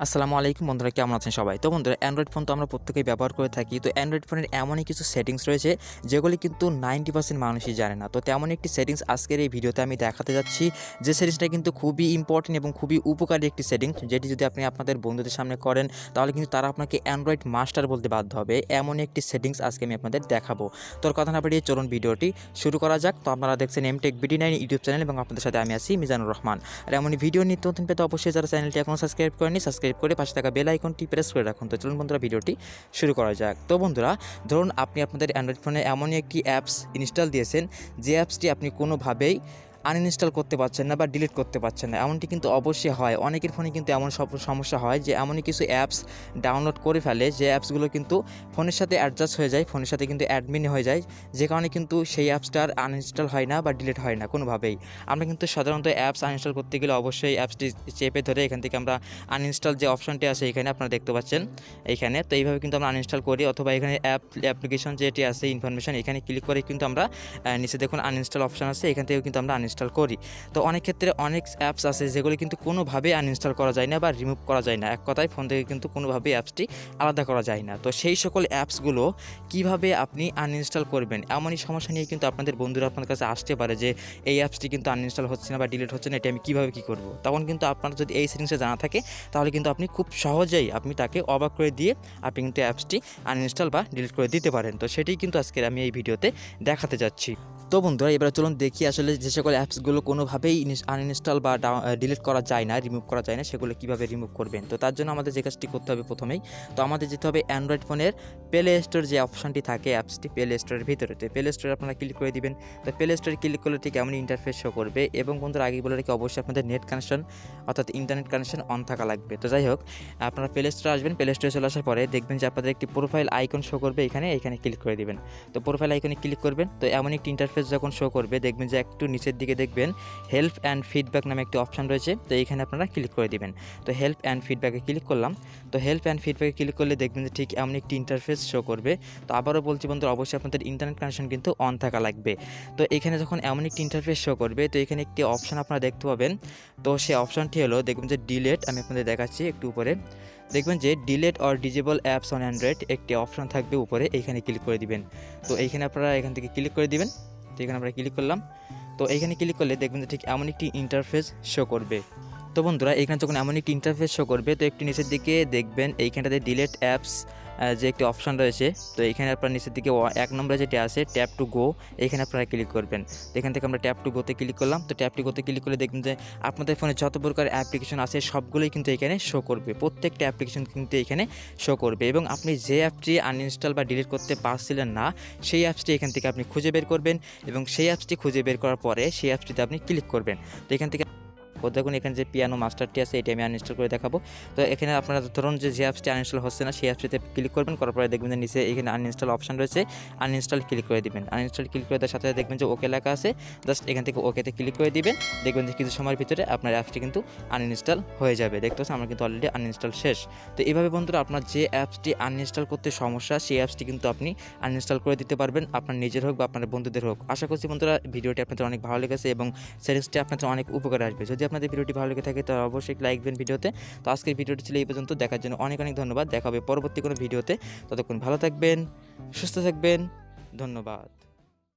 আসসালামু আলাইকুম বন্ধুরা, কেমন আছেন সবাই? তো বন্ধুরা, অ্যান্ড্রয়েড ফোন তো আমরা প্রত্যেকেই ব্যবহার করে থাকি। তো অ্যান্ড্রয়েড ফোনের এমনই কিছু সেটিংস রয়েছে যেগুলি কিন্তু 90% মানুষই জানে না। তো তেমনই একটি সেটিংস আজকের এই ভিডিওতে আমি দেখাতে যাচ্ছি, যে সেটিংসটা কিন্তু খুবই ইম্পর্টেন্ট এবং খুবই উপকারী একটি সেটিংস, যেটি যদি আপনি আপনাদের বন্ধুদের সামনে করেন তাহলে কিন্তু তারা আপনাকে অ্যান্ড্রয়েড মাস্টার বলতে বাধ্য হবে। এমনই একটি সেটিংস আজকে আমি আপনাদের দেখাবো। তোর কথা না বাড়িয়ে চলুন ভিডিওটি শুরু করা যাক। তো আপনারা দেখছেন এমটেক BD9 ইউটিউব চ্যানেল এবং আপনাদের সাথে আমি আছি মিজানুর রহমান। আর এমনই ভিডিও নিত্য নতুন পেতে অবশ্যই যারা চ্যানেলটি এখনও সাবস্ক্রাইব করেনি সাবস্ক্রাইব করে পাশে থাকা বেল আইকনটি প্রেস করে রাখুন। তো চলুন বন্ধুরা, ভিডিওটি শুরু করা যাক। তো বন্ধুরা, ধরুন আপনি আপনাদের অ্যান্ড্রয়েড ফোনে এমনই একটি অ্যাপস ইনস্টল দিয়েছেন, যে অ্যাপসটি আপনি কোনোভাবেই আনইনস্টল করতে পারছেন না বা ডিলিট করতে পারছেন না। এমনটি কিন্তু অবশ্যই হয়, অনেকের ফোনে কিন্তু এমন সব সমস্যা হয় যে এমনই কিছু অ্যাপস ডাউনলোড করে ফেলে, যে অ্যাপসগুলো কিন্তু ফোনের সাথে অ্যাডজাস্ট হয়ে যায়, ফোনের সাথে কিন্তু অ্যাডমিন হয়ে যায়, যে কারণে কিন্তু সেই অ্যাপসটার আনইনস্টল হয় না বা ডিলিট হয় না কোনোভাবেই। আমরা কিন্তু সাধারণত অ্যাপস আনইনস্টল করতে গেলে অবশ্যই অ্যাপসটি চেপে ধরে এখান থেকে আমরা আনইনস্টল যে অপশনটি আছে এখানে আপনারা দেখতে পাচ্ছেন এইখানে, তো এইভাবে কিন্তু আমরা আনইনস্টল করি, অথবা এখানে অ্যাপ্লিকেশন যেটি আছে ইনফরমেশন, এখানে ক্লিক করে কিন্তু আমরা নিচে দেখুন আনইনস্টল অপশন আছে, এখান থেকেও কিন্তু আমরা আনইনস্টল করি। তো অনেক ক্ষেত্রে অনেক অ্যাপস আছে যেগুলি কিন্তু কোনোভাবেই আনইনস্টল করা যায় না বা রিমুভ করা যায় না। এক কথায় ফোন থেকে কিন্তু কোনোভাবেই অ্যাপসটি আলাদা করা যায় না। তো সেই সকল অ্যাপসগুলো কিভাবে আপনি আনইনস্টল করবেন, এমনই সমস্যা নিয়ে কিন্তু আপনাদের বন্ধুরা আপনার কাছে আসতে পারে যে এই অ্যাপসটি কিন্তু আনইনস্টল হচ্ছে না বা ডিলিট হচ্ছে না, এটা আমি কীভাবে কী করব। তখন কিন্তু আপনার যদি এই সেটিংসে জানা থাকে তাহলে কিন্তু আপনি খুব সহজেই আপনি তাকে অবাক করে দিয়ে আপনি কিন্তু অ্যাপসটি আনইনস্টল বা ডিলিট করে দিতে পারেন। তো সেটাই কিন্তু আজকের আমি এই ভিডিওতে দেখাতে যাচ্ছি। তো বন্ধুরা, এবার চলুন দেখি আসলে যে সকল অ্যাপসগুলো কোনোভাবেই আনইনস্টল বা ডিলিট করা যায় না, রিমুভ করা যায় না, সেগুলো কীভাবে রিমুভ করবেন। তো তার জন্য আমাদের যে কাজটি করতে হবে প্রথমেই, তো আমাদের যেতে হবে অ্যান্ড্রয়েড ফোনের প্লে স্টোর যে অপশনটি থাকে অ্যাপসটি প্লে স্টোরের ভিতরে। তো প্লে স্টোরে আপনারা ক্লিক করে দিবেন। তো প্লে স্টোরে ক্লিক করলে ঠিক এমন ইন্টারফেস শো করবে, এবং বন্ধুরা আগে বলে রেখে অবশ্যই আপনাদের নেট কানেকশন অর্থাৎ ইন্টারনেট কানেকশন অন থাকা লাগবে। তো যাই হোক, আপনারা প্লে স্টোরে আসবেন, প্লে স্টোরে চলে আসার পরে দেখবেন যে আপনাদের একটি প্রোফাইল আইকন শো করবে, এখানে ক্লিক করে দিবেন। তো প্রোফাইল আইকনে ক্লিক করবেন। তো এমন একটি ইন্টারফেস যখন শো করবে দেখবেন যে একটু নিচের দিকে দেখবেন হেল্প অ্যান্ড ফিডব্যাক নামে একটি অপশন রয়েছে, তো এইখানে আপনারা ক্লিক করে দিবেন। তো হেল্প অ্যান্ড ফিডব্যাকে ক্লিক করলাম। তো হেল্প অ্যান্ড ফিডব্যাকে ক্লিক করলে দেখবেন যে ঠিক এমন একটি ইন্টারফেস শো করবে। তো আবারও বলছি বন্ধুরা, অবশ্যই আপনাদের ইন্টারনেট কানেকশন কিন্তু অন থাকা লাগবে। তো এখানে যখন এমন একটি ইন্টারফেস শো করবে, তো এখানে একটি অপশন আপনারা দেখতে পাবেন। তো সেই অপশনটি হলো, দেখবেন যে ডিলেট, আমি আপনাদের দেখাচ্ছি একটু উপরে, দেখবেন যে delete or disable apps on Android একটি অপশন থাকবে উপরে, এইখানে ক্লিক করে দিবেন। তো এইখানে আপনারা এখান থেকে ক্লিক করে দিবেন। তো এখানে আমরা ক্লিক করলাম। তো এইখানে ক্লিক করলে দেখবেন যে ঠিক এমন একটি ইন্টারফেস শো করবে। তো বন্ধুরা, এখানে যখন এমন একটি ইন্টারফেস শো করবে, তো একটু নিচের দিকে দেখবেন এইখানটাতে ডিলেট অ্যাপস যে একটি অপশন রয়েছে, তো এখানে আপনার নিচের দিকে 1 নম্বরে যেটি আছে ট্যাপ টু গো, এখানে আপনারা ক্লিক করবেন। তো এখান থেকে আমরা ট্যাপ টু গোতে ক্লিক করলাম। তো ট্যাপ টু গোতে ক্লিক করলে দেখবেন যে আপনাদের ফোনে যত প্রকার অ্যাপ্লিকেশন আছে সবগুলোই কিন্তু এখানে শো করবে, প্রত্যেকটা অ্যাপ্লিকেশন কিন্তু এখানে শো করবে, এবং আপনি যে অ্যাপটি আনইনস্টল বা ডিলিট করতে পারছিলেন না সেই অ্যাপসটি এখান থেকে আপনি খুঁজে বের করবেন, এবং সেই অ্যাপসটি খুঁজে বের করার পরে সেই অ্যাপসটিতে আপনি ক্লিক করবেন। তো এখান থেকে দেখুন এখানে যে পিয়ানো মাস্টারটি আছে এটি আমি আনইনস্টল করে দেখাবো। তো এখানে আপনারা ধরুন যে অ্যাপসটি আনইনস্টল হচ্ছে না সেই অ্যাপসটিতে ক্লিক করবেন, করার পরে দেখবেন যে নিচে এখানে আনইনস্টল অপশন রয়েছে, আনইনস্টল ক্লিক করে দিবেন। আনইনস্টল ক্লিক করে দেওয়ার সাথে সাথে দেখবেন যে ওকে লেখা আছে, জাস্ট এখান থেকে ওকেতে ক্লিক করে দিবেন। দেখবেন যে কিছু সময়ের ভিতরে আপনার অ্যাপসটি কিন্তু আনইনস্টল হয়ে যাবে। দেখতে পাচ্ছেন আমার কিন্তু অলরেডি আনইনস্টল শেষ। তো এইভাবে বন্ধুরা, আপনার যে অ্যাপসটি আনইনস্টল করতে সমস্যা সেই অ্যাপসটি কিন্তু আপনি আনইনস্টল করে দিতে পারবেন, আপনার নিজের হোক বা আপনার বন্ধুদের হোক। আশা করছি বন্ধুরা ভিডিওটি আপনাদের অনেক ভালো লেগেছে এবং সিরিজটি আপনাদের অনেক উপকারে আসবে। যদি আপনাদের ভিডিওটি ভালো লেগে থাকে তো অবশ্যই লাইক দেবেন ভিডিওতে। তো আজকের ভিডিওটি ছিল এই পর্যন্ত, দেখার জন্য অনেক অনেক ধন্যবাদ। দেখা হবে পরবর্তী কোনো ভিডিওতে, ততক্ষণ ভালো থাকবেন, সুস্থ থাকবেন, ধন্যবাদ।